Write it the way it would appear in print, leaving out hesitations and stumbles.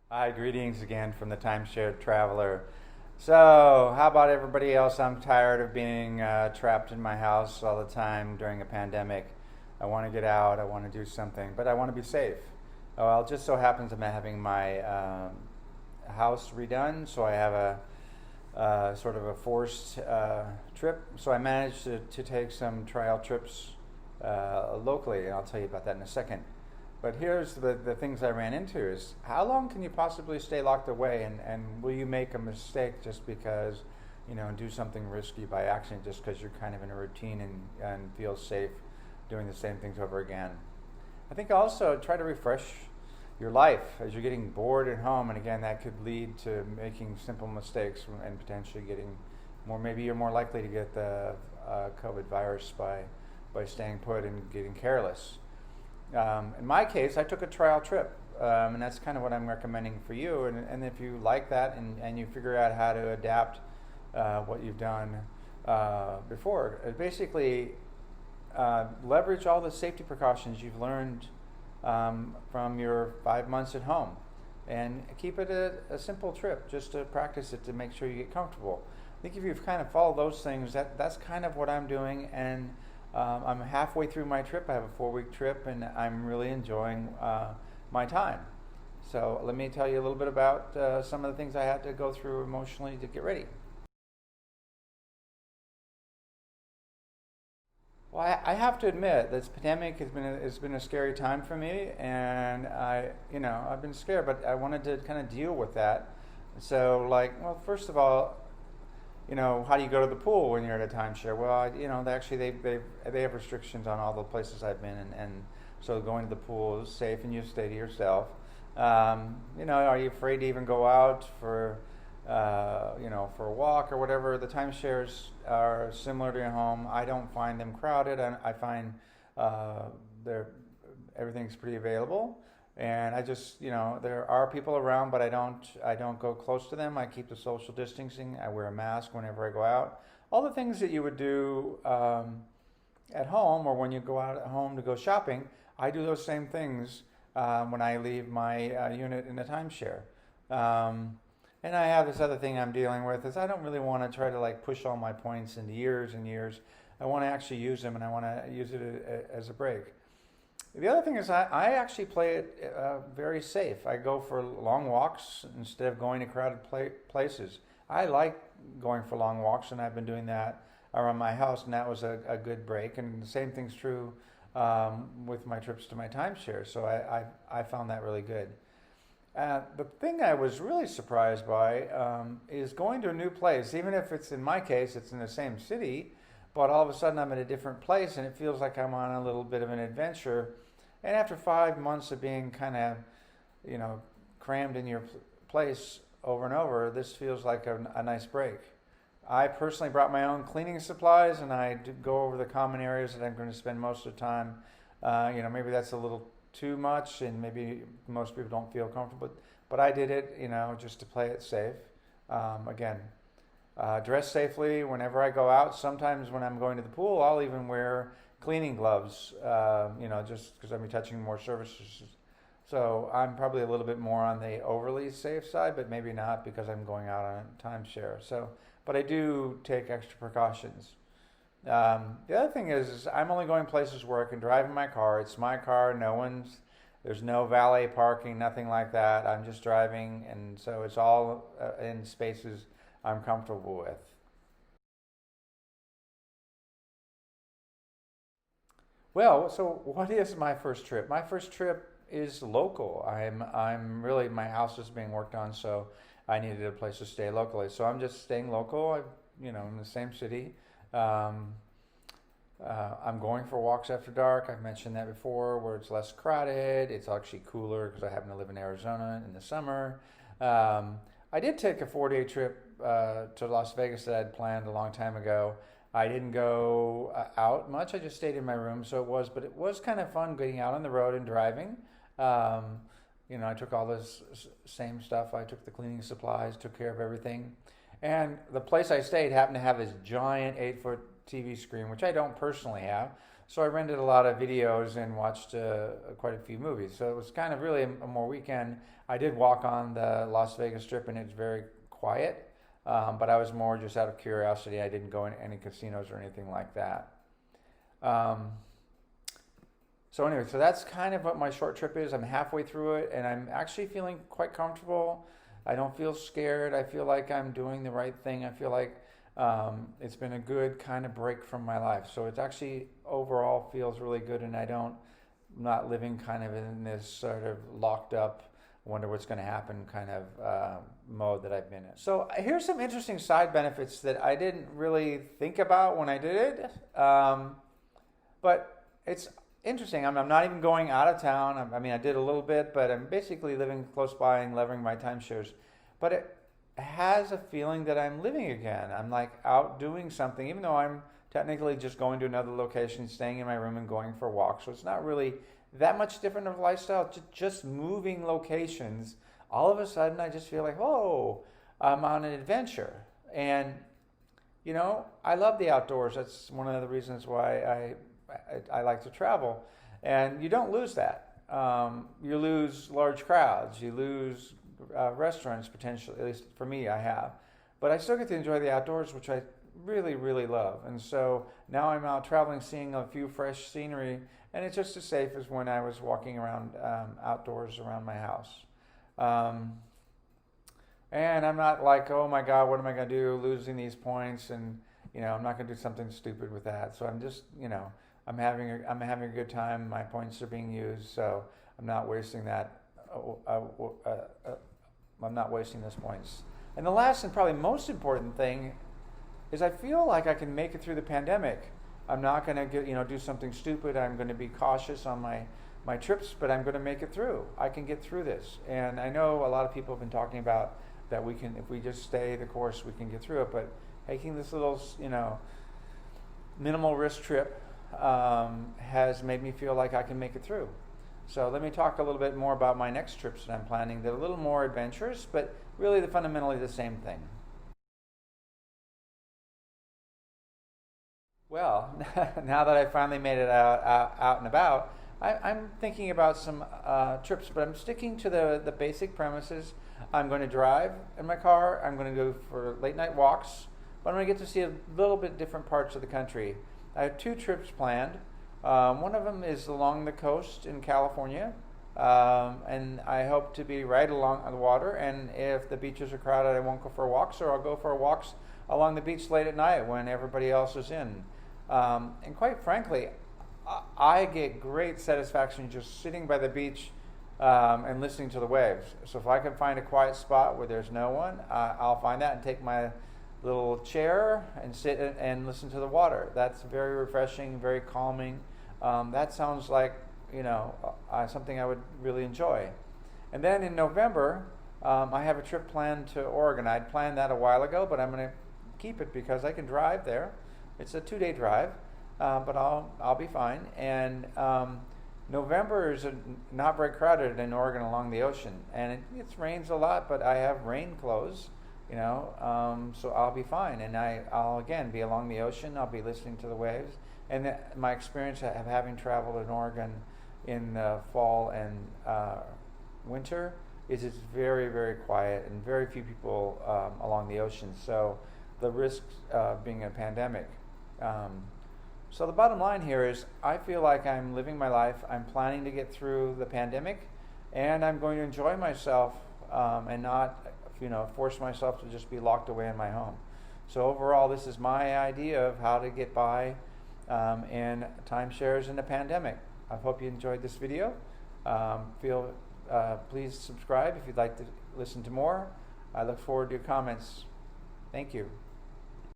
Hi, greetings again from the Timeshare Traveler. So, how about everybody else? I'm tired of being trapped in my house all the time during a pandemic. I want to get out, I want to do something, but I want to be safe. Well, it just so happens I'm having my house redone, so I have a sort of a forced trip. So, I managed to take some trial trips locally, and I'll tell you about that in a second. But here's the things I ran into is how long can you possibly stay locked away, and will you make a mistake just because, and do something risky by accident just because you're kind of in a routine and feel safe doing the same things over again. I think also try to refresh your life as you're getting bored at home, and again that could lead to making simple mistakes and potentially getting more. Maybe you're more likely to get the COVID virus by staying put and getting careless. In my case, I took a trial trip, and that's kind of what I'm recommending for you. And if you like that and you figure out how to adapt what you've done before, basically leverage all the safety precautions you've learned from your 5 months at home, and keep it a simple trip just to practice it to make sure you get comfortable. I think if you've kind of followed those things, that's kind of what I'm doing, and I'm halfway through my trip. I have a 4-week trip, and I'm really enjoying my time. So let me tell you a little bit about some of the things I had to go through emotionally to get ready. Well, I have to admit this pandemic has been a scary time for me, and I've been scared, but I wanted to kind of deal with that. So, like, well, first of all, how do you go to the pool when you're at a timeshare? Well, they have restrictions on all the places I've been, and so going to the pool is safe, and you stay to yourself. Are you afraid to even go out for a walk or whatever? The timeshares are similar to your home. I don't find them crowded. I find they're everything's pretty available. And I just, there are people around, but I don't go close to them. I keep the social distancing. I wear a mask whenever I go out. All the things that you would do at home, or when you go out at home to go shopping, I do those same things when I leave my unit in a timeshare. And I have this other thing I'm dealing with is I don't really want to try to like push all my points into years and years. I want to actually use them, and I want to use it as a break. The other thing is I actually play it very safe. I go for long walks instead of going to crowded places. I like going for long walks, and I've been doing that around my house, and that was a good break. And the same thing's true with my trips to my timeshare. So I found that really good. The thing I was really surprised by is going to a new place, even if it's in my case, it's in the same city, but all of a sudden I'm in a different place and it feels like I'm on a little bit of an adventure. And after 5 months of being kind of, crammed in your place over and over, this feels like a nice break. I personally brought my own cleaning supplies, and I go over the common areas that I'm going to spend most of the time. Maybe that's a little too much, and maybe most people don't feel comfortable. But I did it, just to play it safe. Again, dress safely whenever I go out. Sometimes when I'm going to the pool, I'll even wear cleaning gloves, just because I'll be touching more surfaces. So I'm probably a little bit more on the overly safe side, but maybe not because I'm going out on a timeshare. But I do take extra precautions. The other thing is I'm only going places where I can drive in my car. It's my car. There's no valet parking, nothing like that. I'm just driving, and so it's all in spaces I'm comfortable with. Well, so what is my first trip? My first trip is local. I'm really my house is being worked on, so I needed a place to stay locally. So I'm just staying local. In the same city. Um, I'm going for walks after dark. I've mentioned that before, where it's less crowded. It's actually cooler because I happen to live in Arizona in the summer. Um, I did take a 4-day trip to Las Vegas that I'd planned a long time ago. I didn't go out much. I just stayed in my room. But it was kind of fun getting out on the road and driving. Um, I took all this same stuff. I took the cleaning supplies, took care of everything. And the place I stayed happened to have this giant 8-foot TV screen, which I don't personally have. So I rented a lot of videos and watched quite a few movies. So it was kind of really a more weekend. I did walk on the Las Vegas Strip and it's very quiet, but I was more just out of curiosity. I didn't go in any casinos or anything like that. Um, so anyway, so that's kind of what my short trip is. I'm halfway through it and I'm actually feeling quite comfortable. I don't feel scared. I feel like I'm doing the right thing. I feel like it's been a good kind of break from my life. So it actually overall feels really good, and I'm not living kind of in this sort of locked up, wonder what's going to happen kind of mode that I've been in. So here's some interesting side benefits that I didn't really think about when I did it, but it's interesting. I'm not even going out of town. I mean, I did a little bit, but I'm basically living close by and leveraging my timeshares. But it has a feeling that I'm living again. I'm like out doing something, even though I'm technically just going to another location, staying in my room and going for walks. So it's not really that much different of a lifestyle, just moving locations. All of a sudden, I just feel like, oh, I'm on an adventure. And, you know, I love the outdoors. That's one of the reasons why I like to travel. And you don't lose that. You lose large crowds. You lose restaurants potentially, at least for me, I have. But I still get to enjoy the outdoors, which I really, really love. And so now I'm out traveling, seeing a few fresh scenery, and it's just as safe as when I was walking around outdoors around my house. And I'm not like, oh my God, what am I going to do, losing these points, and you know, I'm not going to do something stupid with that. So I'm just, you know, I'm having a good time. My points are being used, so I'm not wasting that. I'm not wasting those points. And the last and probably most important thing is I feel like I can make it through the pandemic. I'm not going to do something stupid. I'm going to be cautious on my trips, but I'm going to make it through. I can get through this. And I know a lot of people have been talking about that we can, if we just stay the course, we can get through it. But taking this little, minimal risk trip has made me feel like I can make it through. So let me talk a little bit more about my next trips that I'm planning. They're a little more adventurous, but really they're fundamentally the same thing. Well, now that I finally made it out and about, I'm thinking about some trips, but I'm sticking to the basic premises. I'm going to drive in my car. I'm going to go for late night walks, but I'm going to get to see a little bit different parts of the country. I have 2 trips planned. One of them is along the coast in California, and I hope to be right along the water. And if the beaches are crowded, I won't go for walks, or I'll go for walks along the beach late at night when everybody else is in. And quite frankly, I get great satisfaction just sitting by the beach and listening to the waves. So if I can find a quiet spot where there's no one, I'll find that and take my little chair and sit and listen to the water. That's very refreshing, very calming. That sounds like something I would really enjoy. And then in November, I have a trip planned to Oregon. I'd planned that a while ago, but I'm going to keep it because I can drive there. It's a 2-day drive, but I'll be fine. And November is not very crowded in Oregon along the ocean, and it rains a lot, but I have rain clothes. So I'll be fine, and I'll again be along the ocean. I'll be listening to the waves, and my experience of having traveled in Oregon in the fall and winter is it's very, very quiet and very few people along the ocean. So the risks of being a pandemic. So the bottom line here is I feel like I'm living my life. I'm planning to get through the pandemic, and I'm going to enjoy myself and not force myself to just be locked away in my home. So overall, this is my idea of how to get by in timeshares in the pandemic. I hope you enjoyed this video. Please subscribe if you'd like to listen to more. I look forward to your comments. Thank you.